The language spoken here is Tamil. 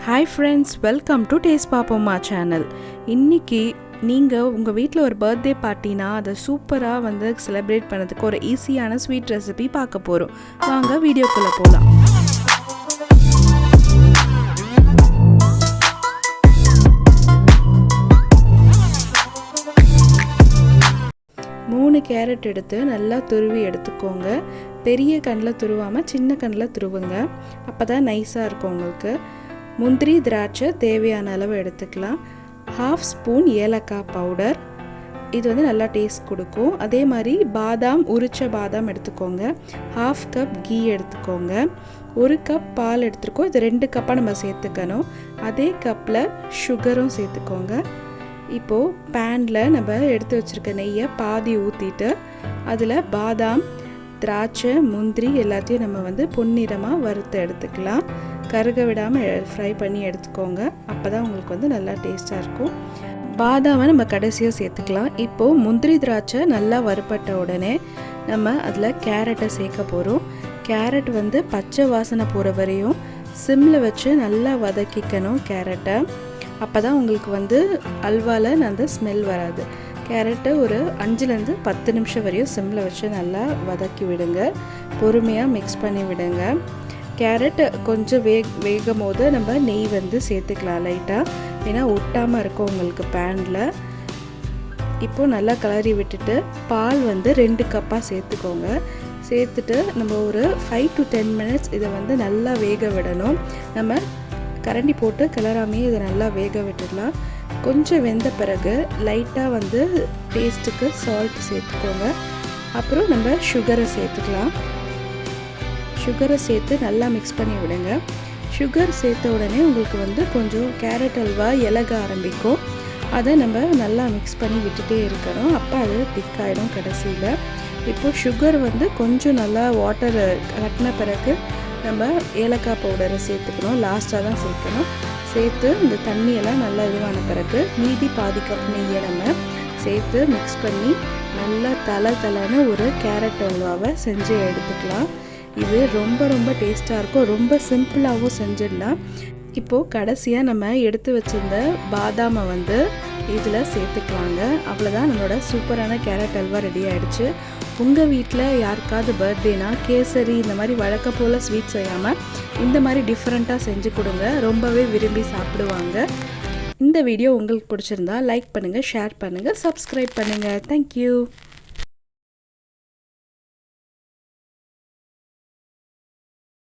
Hi friends, welcome to Taste Papoma channel. இன்னைக்கு நீங்கள் உங்கள் வீட்டில் ஒரு பர்த்டே பார்ட்டினா அதை சூப்பராக வந்து செலிப்ரேட் பண்ணதுக்கு ஒரு ஈஸியான ஸ்வீட் ரெசிபி பார்க்க போகிறோம். வாங்க வீடியோக்குள்ளே போகலாம். 3 கேரட் எடுத்து நல்லா துருவி எடுத்துக்கோங்க. பெரிய கண்ணில் துருவாமல் சின்ன கண்ணில் துருவுங்க, அப்போ தான் நைஸாக இருக்கும் உங்களுக்கு. முந்திரி திராட்சை தேவையான அளவு எடுத்துக்கலாம். 1/2 ஸ்பூன் ஏலக்காய் பவுடர், இது வந்து நல்லா டேஸ்ட் கொடுக்கும். அதே மாதிரி பாதாம், உரிச்ச பாதாம் எடுத்துக்கோங்க. 1/2 கப் கீ எடுத்துக்கோங்க. 1 கப் பால் எடுத்துருக்கோம். இது 2 கப்பாக நம்ம சேர்த்துக்கணும். அதே கப்பில் சுகரும் சேர்த்துக்கோங்க. இப்போது பேனில் நம்ம எடுத்து வச்சுருக்க நெய்யை பாதி ஊற்றிட்டு அதில் பாதாம், திராட்சை, முந்திரி எல்லாத்தையும் நம்ம வந்து பொன்னிறமாக வறுத்து எடுத்துக்கலாம். கருக விடாமல் ஃப்ரை பண்ணி எடுத்துக்கோங்க, அப்போ தான் உங்களுக்கு வந்து நல்லா டேஸ்ட்டாக இருக்கும். பாதாமை நம்ம கடைசியாக சேர்த்துக்கலாம். இப்போது முந்திரி திராட்சை நல்லா வறுப்பட்ட உடனே நம்ம அதில் கேரட்டை சேர்க்க போகிறோம். கேரட் வந்து பச்சை வாசனை போகிற வரையும் சிம்மில் வச்சு நல்லா வதக்கிக்கணும் கேரட்டை. அப்போ தான் உங்களுக்கு வந்து அல்வாவில் அந்த ஸ்மெல் வராது. கேரட்டை ஒரு 5லேருந்து 10 நிமிஷம் வரையும் சிம்மில் வச்சு நல்லா வதக்கி விடுங்க. பொறுமையாக மிக்ஸ் பண்ணி விடுங்க. கேரட் கொஞ்சம் வேகும் போது நம்ம நெய் வந்து சேர்த்துக்கலாம் லைட்டாக, ஏன்னா ஒட்டாமல் இருக்கும் உங்களுக்கு பேனில். இப்போது நல்லா கிளறி விட்டுட்டு பால் வந்து 2 கப்பாக சேர்த்துக்கோங்க. சேர்த்துட்டு நம்ம ஒரு 5 to 10 மினிட்ஸ் இதை வந்து நல்லா வேக விடணும். நம்ம கரண்டி போட்டு கிளறாமையே இதை நல்லா வேக விட்டுடலாம். கொஞ்சம் வெந்த பிறகு லைட்டாக வந்து டேஸ்ட்டுக்கு சால்ட் சேர்த்துக்கோங்க. அப்புறம் நம்ம சுகரை சேர்த்துக்கலாம். சுகரை சேர்த்து நல்லா மிக்ஸ் பண்ணி விடுங்க. சுகர் சேர்த்த உடனே உங்களுக்கு வந்து கொஞ்சம் கேரட் அல்வா இலக ஆரம்பிக்கும். அதை நம்ம நல்லா மிக்ஸ் பண்ணி விட்டுட்டே இருக்கணும், அப்போ அது திக்காயிடும் கடைசியில். இப்போது சுகர் வந்து கொஞ்சம் நல்லா வாட்டர் கட்டின பிறகு நம்ம ஏலக்காய் பவுடரை சேர்த்துக்கணும். லாஸ்ட்டாக தான் சேர்க்கணும். சேர்த்து இந்த தண்ணியெல்லாம் நல்லா இதுவான பிறகு மீதி பாதி கப் நெய்யை நம்ம சேர்த்து மிக்ஸ் பண்ணி நல்லா தலைன்னு ஒரு கேரட் அல்வாவை செஞ்சு எடுத்துக்கலாம். இது ரொம்ப ரொம்ப டேஸ்ட்டாக இருக்கும். ரொம்ப சிம்பிளாகவும் செஞ்சிடலாம். இப்போது கடைசியாக நம்ம எடுத்து வச்சுருந்த பாதாமை வந்து இதில் சேர்த்துக்கலாங்க. அவ்வளோதான், நம்மளோட சூப்பரான கேரட் அல்வா ரெடி ஆகிடுச்சு. உங்கள் வீட்டில் யாருக்காவது பர்த்டேனா கேசரி இந்த மாதிரி வழக்க போல் ஸ்வீட் செய்யாமல் இந்த மாதிரி டிஃப்ரெண்ட்டாக செஞ்சு கொடுங்க, ரொம்பவே விரும்பி சாப்பிடுவாங்க. இந்த வீடியோ உங்களுக்கு பிடிச்சிருந்தா லைக் பண்ணுங்கள், ஷேர் பண்ணுங்கள், சப்ஸ்கிரைப் பண்ணுங்கள். தேங்க்யூ.